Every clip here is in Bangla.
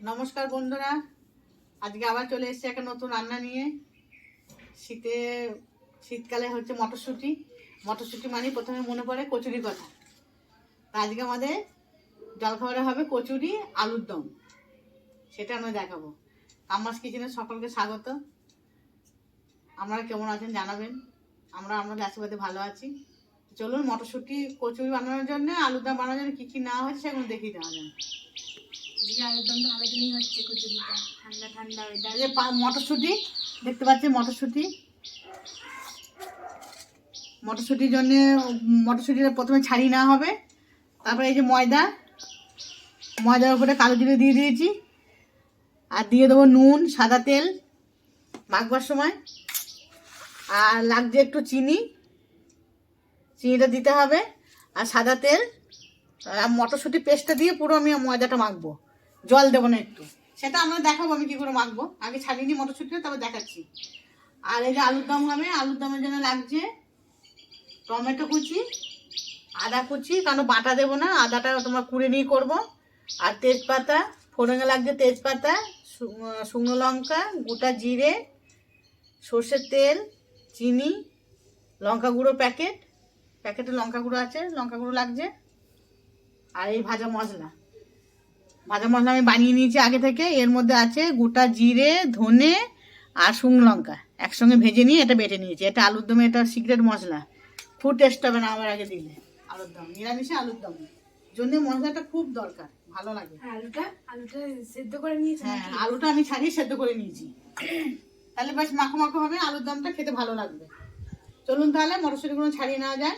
নমস্কার বন্ধুরা, আজকে আবার চলে এসেছি একটা নতুন রান্না নিয়ে। শীতকালে হচ্ছে মটরশুঁটি। মটরশুঁটি মানে প্রথমে মনে পড়ে কচুরির কথা। তা আজকে আমাদের জলখাবারে হবে কচুরি আলুর দম, সেটা আমরা দেখাবো। কাম্মাস কিচেনে সকলকে স্বাগত। আপনারা কেমন আছেন জানাবেন। আমরা আমাদের আশীর্বাদে ভালো আছি। চলুন মটরশুঁটি কচুরি বানানোর জন্য, আলুর দম বানানোর জন্য কী কী নেওয়া হচ্ছে সেগুলো দেখিয়ে দেওয়া যাবে। মটরশুঁটি দেখতে পাচ্ছি, মটরশুঁটির জন্য মটরশুঁটিটা প্রথমে ছাড়িয়ে নেওয়া হবে। তারপরে এই যে ময়দার উপরে কালো জিরে দিয়ে দিয়েছি, আর দিয়ে দেবো নুন, সাদা তেল মাখবার সময়, আর লাগছে একটু চিনিটা দিতে হবে, আর সাদা তেল। আর মটরশুঁটি পেস্টটা দিয়ে পুরো আমি ময়দাটা মাখবো, জল দেবো না একটু। সেটা আমরা দেখাবো আমি কী করে মাখবো। আগে ছাড়িয়ে নিই মটরশুঁটিটা, তারপর দেখাচ্ছি। আর এই যে আলুর দম হবে, আলুর দমের জন্য লাগছে টমেটো কুচি, আদা কুচি, কারণ বাটা দেবো না, আদাটা তোমার কুড়ে নিয়ে করবো। আর তেজপাতা, ফোড়নে লাগছে তেজপাতা, শুকনো লঙ্কা, গোটা জিরে, সর্ষের তেল, চিনি, লঙ্কা গুঁড়ো প্যাকেটে লঙ্কা গুঁড়ো আছে, লঙ্কা গুঁড়ো লাগছে। আর এই ভাজা মশলা আমি বানিয়ে নিয়েছি আগে থেকে। এর মধ্যে আছে গোটা জিরে, ধনে আর শুকনো লঙ্কা একসঙ্গে ভেজে নিয়ে এটা বেটে নিয়েছি। এটা আলুর দমে এটা সিক্রেট মশলা, খুব টেস্ট হবে না আমার আগে দিলে। আলুর দম নিরামিষে আলুর দম জন্য মশলাটা খুব দরকার, ভালো লাগে। আলুটা সেদ্ধ করে নিয়েছি। হ্যাঁ, আলুটা আমি ছাড়িয়ে সেদ্ধ করে নিয়েছি, তাহলে বেশ মাখো মাখো হবে, আলুর দমটা খেতে ভালো লাগবে। চলুন তাহলে মটরশুঁটিগুলো ছাড়িয়ে নেওয়া যায়।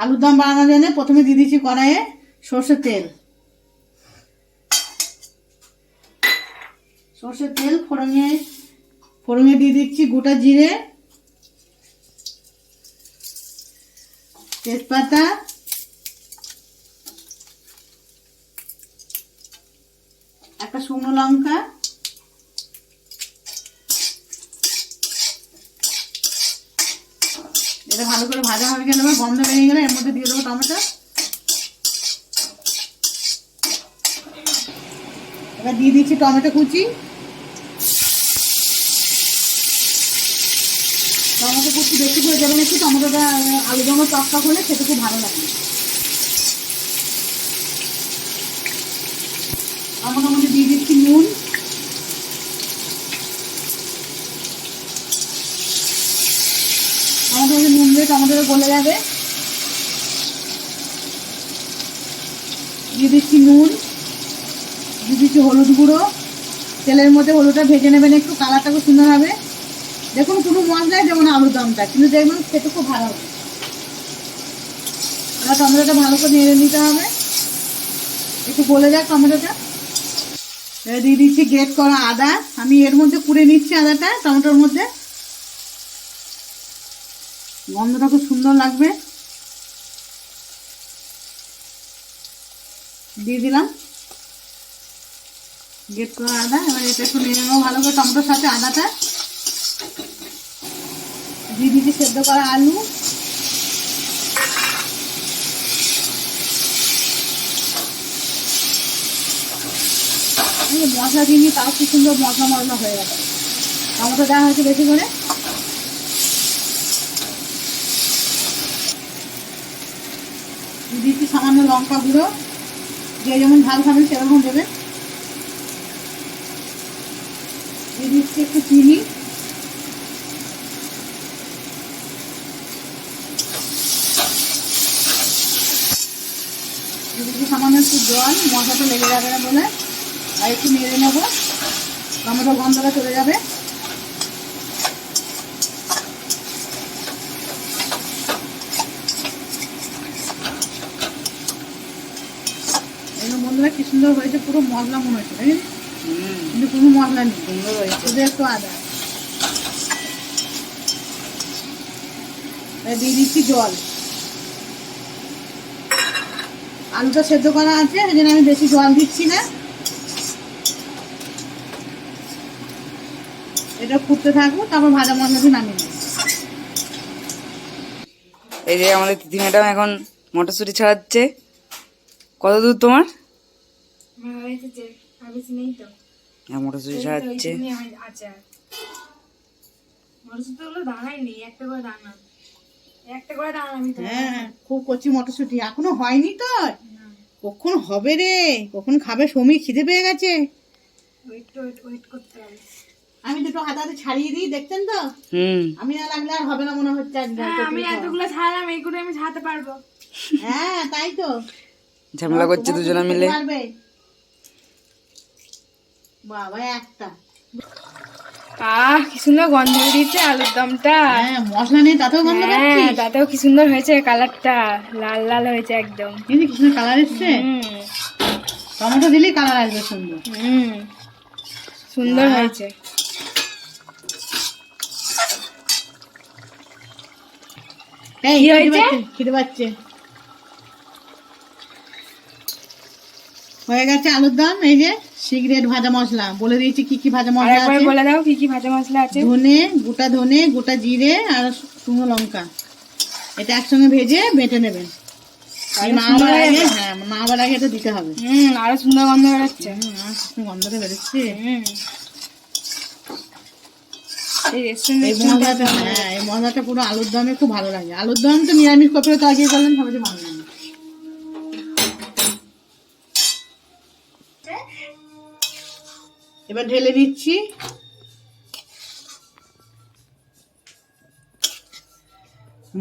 আলুর দম বানানোর জন্য প্রথমে দিয়ে দিচ্ছি কড়াইয়ে সর্ষের তেল, ফোড়নে দিয়ে দিচ্ছি গোটা জিরে, তেজপাতা, একটা শুকনো লঙ্কা, এটা ভালো করে ভাজা হয়ে গেলে, গন্ধ বেরিয়ে গেলে এর মধ্যে দিয়ে দেবো টমেটো। এবার দিয়ে দিচ্ছি টমেটো কুচি। বেশি করে দেবেন একটু, টমেটোটা আলু দমে টকটক হলে খেতে খুব ভালো লাগবে। টমেটোর মধ্যে দিয়ে দিচ্ছি নুন, নুন দিয়ে টমেটোটা গলে যাবে। দিয়ে দিচ্ছি হলুদ গুঁড়ো। তেলের মধ্যে হলুদটা ভেজে নেবেন একটু, কালারটা খুব সুন্দর হবে। দেখুন কোনো মশলাই দেবো না আলুর দমটা, কিন্তু দেখবেন খেতে খুব ভালো হবে। এবার টমেটোটা ভালো করে নেড়ে নিতে হবে, একটু গলে যাক টমেটোটা। এবার দিয়ে দিচ্ছি গ্রেট করা আদা, আমি এর মধ্যে কুড়ে নিচ্ছি আদাটা টমেটোর মধ্যে, গন্ধটা খুব সুন্দর লাগবে। দিয়ে দিলাম গ্রেট করা আদা। এবার এটা একটু নেড়ে নেবো ভালো করে টমেটোর সাথে আদাটা। দিয়ে দিচ্ছি সেদ্ধ করা আলু, মশলা দিয়ে তাও খুব সুন্দর মশলা হয়ে গেছে। টমেটো দেওয়া হয়েছে বেশি করে। দিচ্ছি সামান্য লঙ্কা গুঁড়ো, যে যেমন ঝাল খাবেন সেরকম দেবেন। দিয়ে দিচ্ছি একটু চিনি, সামান্য একটু জল, মশলাটা লেগে যাবে না বলে। আর একটু নেড়ে নেবো, টমেটো গন্ধটা চলে যাবে। বন্ধুরা কি সুন্দর হয়েছে, পুরো মশলা মনে হয়েছে, তাই কিন্তু কোনো মশলা নেই, সুন্দর হয়েছে। শুধু একটু আদা দিয়ে দিচ্ছি জল। আলুটা সেদ্ধ করা আছে, এই জন্য আমি বেশি জল দিচ্ছি না। এটা ফুটতে থাকবো, তারপর ভাজা মশলা দিয়ে নামিয়ে নেব। এই যে আমাদের দিদি ম্যাডাম এখন মটরশুঁটি ছাড়াচ্ছে। কত দূর তোমার? আমার হয়েছে আর বেশি নেই তো। মটরশুঁটি ছাড়াচ্ছে। আচার মটরশুঁটি গুলো দানাই নেই, একটা করে দানা আমি তো হ্যাঁ খুব কচি মটরশুঁটি, এখনো হয়নি তো। কখন হবে রে, কখন খাবে সমী, খিদে পেয়ে গেছে। ওয়েট করতে হবে। আমি দুটো হাতে হাতে ছাড়িয়ে দিই, দেখছেন তো। আমি না লাগলে আর হবে না মনে হচ্ছে আজকে। হ্যাঁ, আমি এতগুলো ছাড়লাম, এইগুলো আমি ছাড়াতে পারবো। হ্যাঁ তাই তো, ঝামেলা করছে দুজনে মিলে। পারবে বাবা একটা। কি সুন্দর গন্ধ বেরিয়েছে আলুর দমটা। হ্যাঁ মশলা নেই তাতেও গন্ধ পাচ্ছি। হ্যাঁ, তাতেও কি সুন্দর হয়েছে, কালারটা লাল লাল হয়েছে একদম। এই যে কি সুন্দর কালার এসছে। টমেটো দিলেই কালার আসবে সুন্দর। সুন্দর হয়েছে। এই কি হয়েছে? খিদে পাচ্ছে। হয়ে গেছে আলুর দম। এই যে সিগারেট ভাজা মশলা বলে দিয়েছি কি কি ভাজা মশলা আরেকবার আছে। বলে দাও কি কি ভাজা মশলা আছে। ধনে, গোটা জিরে আর শুকনো লঙ্কা, এটা একসঙ্গে ভেজে বেটে নেবেন। নামাবার আগে এটা দিতে হবে। আরো সুন্দর গন্ধ বেরোচ্ছে। গন্ধটা বেরোচ্ছে। এই মশলাটা, হ্যাঁ এই মশলাটা পুরো আলুর দমে খুব ভালো লাগে। আলুর দম তো নিরামিষ কপিও তো আগে করলেন, সবাই ভালো লাগে। এবার ঢেলে দিচ্ছি।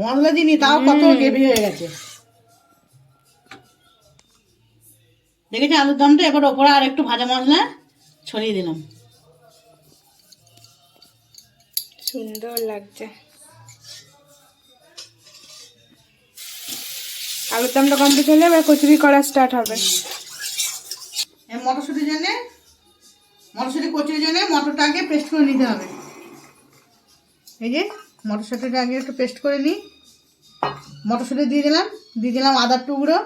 মশলা দিনি তাও কত গ্রেভি হয়ে গেছে, দেখেছি আলুর দমটা। এবার ওপরে আর একটু ভাজা মশলা ছড়িয়ে দিলাম। সুন্দর লাগছে। আলুর দমটা কমপ্লিট হলে এবার কচুরি করা স্টার্ট হবে। মটরশুঁটির জন্য, মটরশুঁটি কচুরির জন্য মটরটা আগে পেস্ট করে নিতে হবে। এই যে মটরশুঁটিটা আগে একটু পেস্ট করে নিই। মটরশুঁটি দিয়ে দিলাম আদার টুকরো,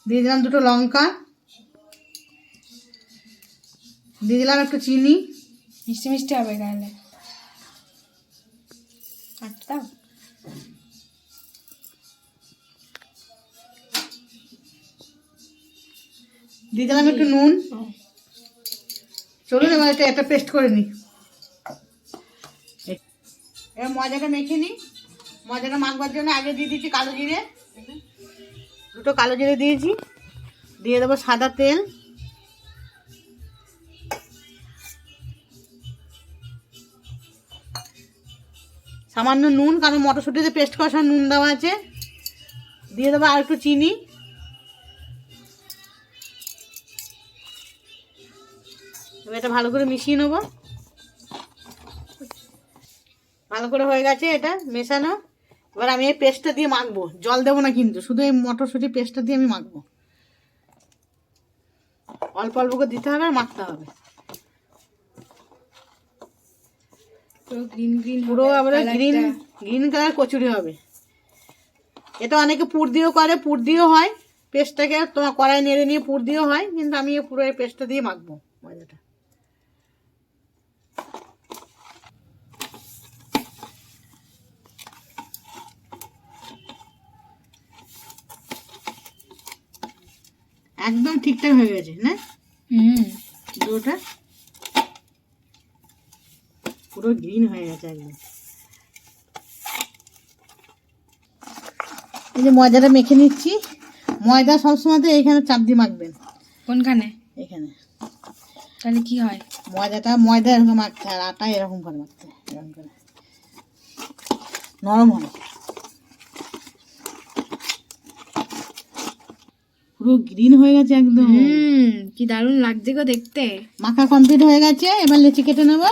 দিয়ে দিলাম দুটো লঙ্কা, দিয়ে দিলাম একটু চিনি। মিষ্টি মিষ্টি হবে তাহলে। আচ্ছা, দিয়ে দিলাম একটু নুন। চলুন এবার এটা পেস্ট করে নিই। এবার ময়দাটা মেখে নিই। ময়দাটা মাখবার জন্য আগে দিয়ে দিচ্ছি কালো জিরে, দুটো কালো জিরে দিয়েছি। দিয়ে দেবো সাদা তেল, সামান্য নুন, কারণ মটরশুঁটিতে পেস্ট করার সময় নুন দেওয়া আছে। দিয়ে দেবো আর একটু চিনি। এবার এটা ভালো করে মিশিয়ে নেবো। ভালো করে হয়ে গেছে এটা মেশানো। এবার আমি এই পেস্টটা দিয়ে মাখবো, জল দেবো না কিন্তু, শুধু এই মটরশুঁটি পেস্টটা দিয়ে আমি মাখবো। অল্প অল্প করে দিতে হবে আর মাখতে হবে গ্রিন গ্রিন পুরো। আবার গ্রিন গ্রিন কালার কচুরি হবে। এটা অনেকে পুর দিয়েও করে, পুর দিয়েও হয়। পেস্টটাকে তোমার কড়াই নেড়ে নিয়ে পুর দিয়েও হয়, কিন্তু আমি পুরো এই পেস্টটা দিয়ে মাখবো ময়দাটা। একদম ঠিকঠাক হয়ে গেছে না? পুরোটা পুরো গ্রিন হয়ে গেছে একদম। এই যে ময়দাটা মেখে নিচ্ছি। ময়দা সবসময় তো এইখানে চাপ দিয়ে মাখবেন। কোনখানে? এখানে। তাহলে কি হয়? ময়দা এরকম মাখতে আর আটা এরকম করে মাখতে, এরকম করে নরম হয়। পুরো গ্রিন হয়ে গেছে একদম। কি দারুণ লাগছে গো দেখতে। মাখা কমপ্লিট হয়ে গেছে। এবার লেচি কেটে নেবো।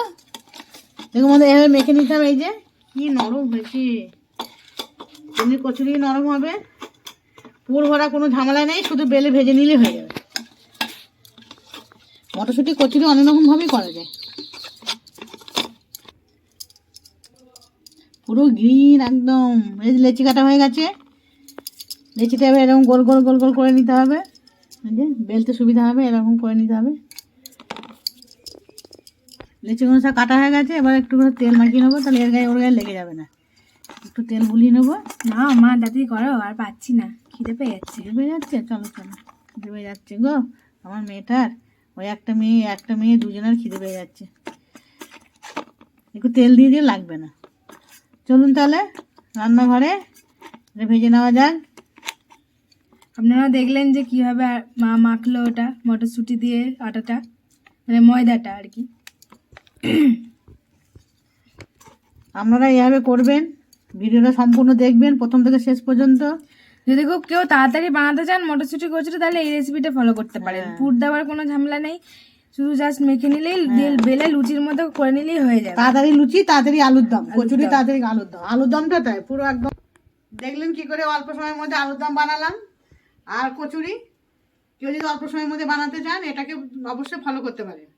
দেখো মধ্যে এভাবে মেখে নিতে হবে। এই যে কি নরম হয়েছে, এমনি কচুরি নরম হবে। পুর ভরা কোনো ঝামেলা নেই, শুধু বেলে ভেজে নিলে হয়ে যাবে। মটরশুঁটি কচুরি অনেক রকম ভাবেই করা যায়। পুরো গ্রিন একদম। এই যে লেচি কাটা হয়ে গেছে। লেচিটা এবার এরকম গোল গোল গোল গোল করে নিতে হবে। এই যে বেলতে সুবিধা হবে, এরকম করে নিতে হবে। লেচিগুলো সব কাটা হয়ে গেছে। এবার একটু করে তেল মাখিয়ে নেবো, তাহলে এর গায়ে ওর গায়ে লেগে যাবে না। একটু তেল বুলিয়ে নেবো। না মা দাদি করো, আর পাচ্ছি না, খিদে পেয়ে যাচ্ছে। খিদে পেয়ে যাচ্ছে, চলো চলো, খিদে পেয়ে যাচ্ছে গো আমার মেয়েটার। ওই একটা মেয়ে দুজনের খিদে পেয়ে যাচ্ছে। একটু তেল দিয়ে দিয়ে লাগবে না। চলুন তাহলে রান্নাঘরে এটা ভেজে নেওয়া যাক। আপনারা দেখলেন যে কিভাবে মা মাখলো ওটা মটরশুঁটি দিয়ে আটাটা, মানে ময়দাটা আর কি। আপনারা এইভাবে করবেন, ভিডিওটা সম্পূর্ণ দেখবেন প্রথম থেকে শেষ পর্যন্ত। যদি খুব কেউ তাড়াতাড়ি বানাতে চান মটরশুঁটি কচুরি, তাহলে এই রেসিপিটা ফলো করতে পারেন। পুর দেওয়ার কোনো ঝামেলা নেই, শুধু জাস্ট মেখে নিলেই বেলে লুচির মতো করে নিলেই হয়ে যাবে। তাড়াতাড়ি লুচি, তাড়াতাড়ি আলুর দম, কচুরি তাড়াতাড়ি আলুর দমটা তাই পুরো একদম দেখলেন কি করে অল্প সময়ের মধ্যে আলুর দম বানালাম আর কচুরি। কেউ যদি অল্প সময়ের মধ্যে বানাতে চান এটাকে অবশ্যই ফলো করতে পারেন,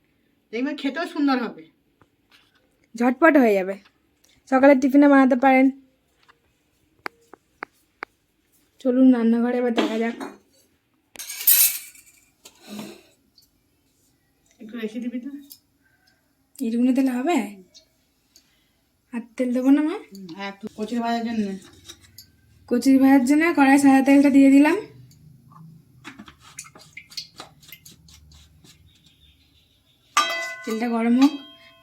দেখবেন খেতেও সুন্দর হবে, ঝটপট হয়ে যাবে, সকালের টিফিনে বানাতে পারেন। চলুন রান্নাঘরে এবার দেখা যাক। একটু রেখে দিবি তো। এইটুকুনি তেল হবে, আর তেল দেবো না মা? হ্যাঁ, একটু কচুরি ভাজার জন্য। কচুরি ভাজার জন্য কড়াই সাদা তেলটা দিয়ে দিলাম। তেলটা গরম হোক,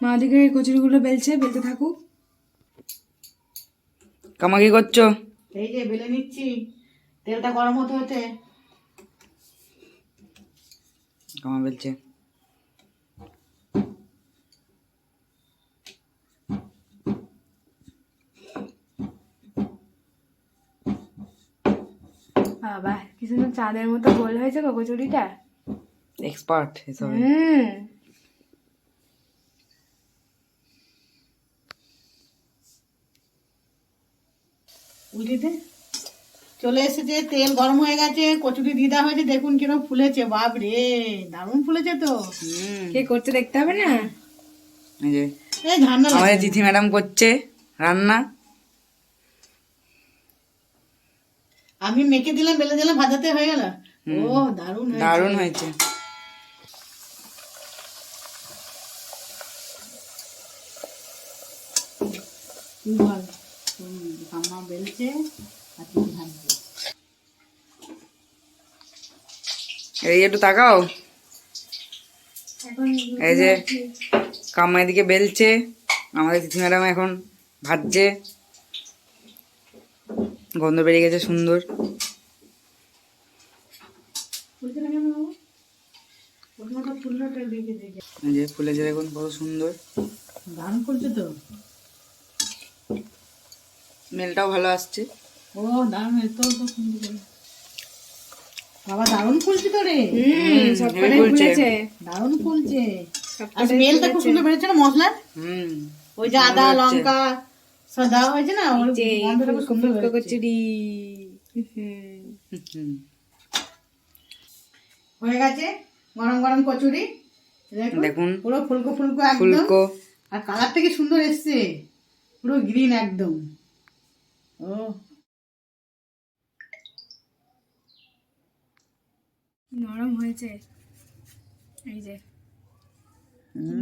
মা ওদিকে কচুরিগুলো বেলতে থাকুক। কামা কি করছো? এই যে বেলে নিচ্ছি, তেলটা গরম হতে হতে। কামা বলছে বাবা কি সুন্দর চাঁদের মতো গোল হয়েছে গো কচুরিটা। এক্সপার্ট এসবে। উল্টে দে। চলে এসেছে, তেল গরম হয়ে গেছে, কচুরি দিয়ে দেওয়া হয়েছে, দেখুন কিরকম ফুলেছে, বাপ রে দারুণ ফুলেছে তো। কে করতে দেখতে হবে না? এই যে এই ঝান্না আমাদের তিথি ম্যাডাম করছে রান্না। আমি মেখে দিলাম, বেলে দিলাম, ভাজাতে হয়ে গেল। ও দারুণ হয়েছে। দারুণ হয়েছে। তুই বল, আম্মা বেলছে আর তুই ভাজবে। এই একটু তাকাও, এখন এই যে কাম্মা এদিকে বেলছে, আমাদের তিথি ম্যাডাম এখন ভাজছে। গন্ধ বেরিয়ে গেছে সুন্দর। ফুলছে না কেন বাবু? ওর মতো ফুলটা দেখে দেখে এই যে ফুলেছে দেখুন কত সুন্দর, দারুণ ফুলছে তো। স্মেলটাও ভালো আসছে। ও দারুণ হয়েছে তো, তো সুন্দর করে। বাবা দারুণ ফুলছে তো রে। সবকটাই ফুলছে। ফুলেছে। দারুণ ফুলছে। আর স্মেলটা খুব সুন্দর বেরোচ্ছে না মশলার। ওই যে আদা লঙ্কা সব দেওয়া হয়েছে না, ওর গন্ধটা খুব সুন্দর বেরোচ্ছে। কচুরি হয়ে গেছে গরম গরম কচুরি, দেখুন পুরো ফুলকো ফুলকো একদম। ফুলকো। আর কালারটা কি সুন্দর এসছে, পুরো গ্রিন একদম। ও নরম হয়েছে, এই যে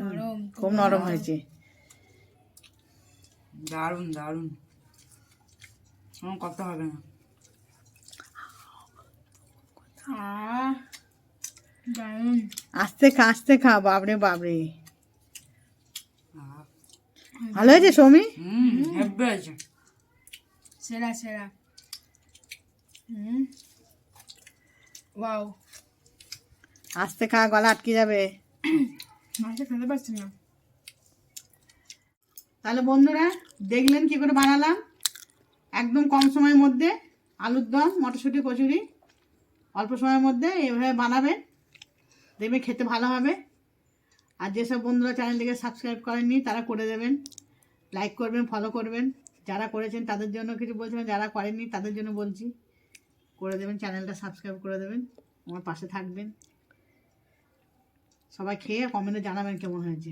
নরম, খুব নরম হয়েছে। দারুণ দারুণ, আমার কথা হবে না। দারুণ। আস্তে খা, বাবরে বাবরে। ভালো হয়েছে সৌমি। হেব্বি হয়েছে। সেরা সেরা। ওয়াও, আস্তে খা, গলা আটকে যাবে। মাছটা খেতে পারছি না। তাহলে বন্ধুরা দেখলেন কি করে বানালাম, একদম কম সময়ের মধ্যে আলুর দম মটরশুঁটি কচুরি। অল্প সময়ের মধ্যে এভাবে বানাবেন, দেখবেন খেতে ভালো হবে। আর যেসব বন্ধুরা চ্যানেলটিকে সাবস্ক্রাইব করেননি তারা করে দেবেন, লাইক করবেন, ফলো করবেন। যারা করেছেন তাদের জন্য কিছু বলছিলাম, যারা করেননি তাদের জন্য বলছি করে দেবেন, চ্যানেলটা সাবস্ক্রাইব করে দেবেন, আমার পাশে থাকবেন। সবাই খেয়ে কমেন্টে জানাবেন কেমন হয়েছে।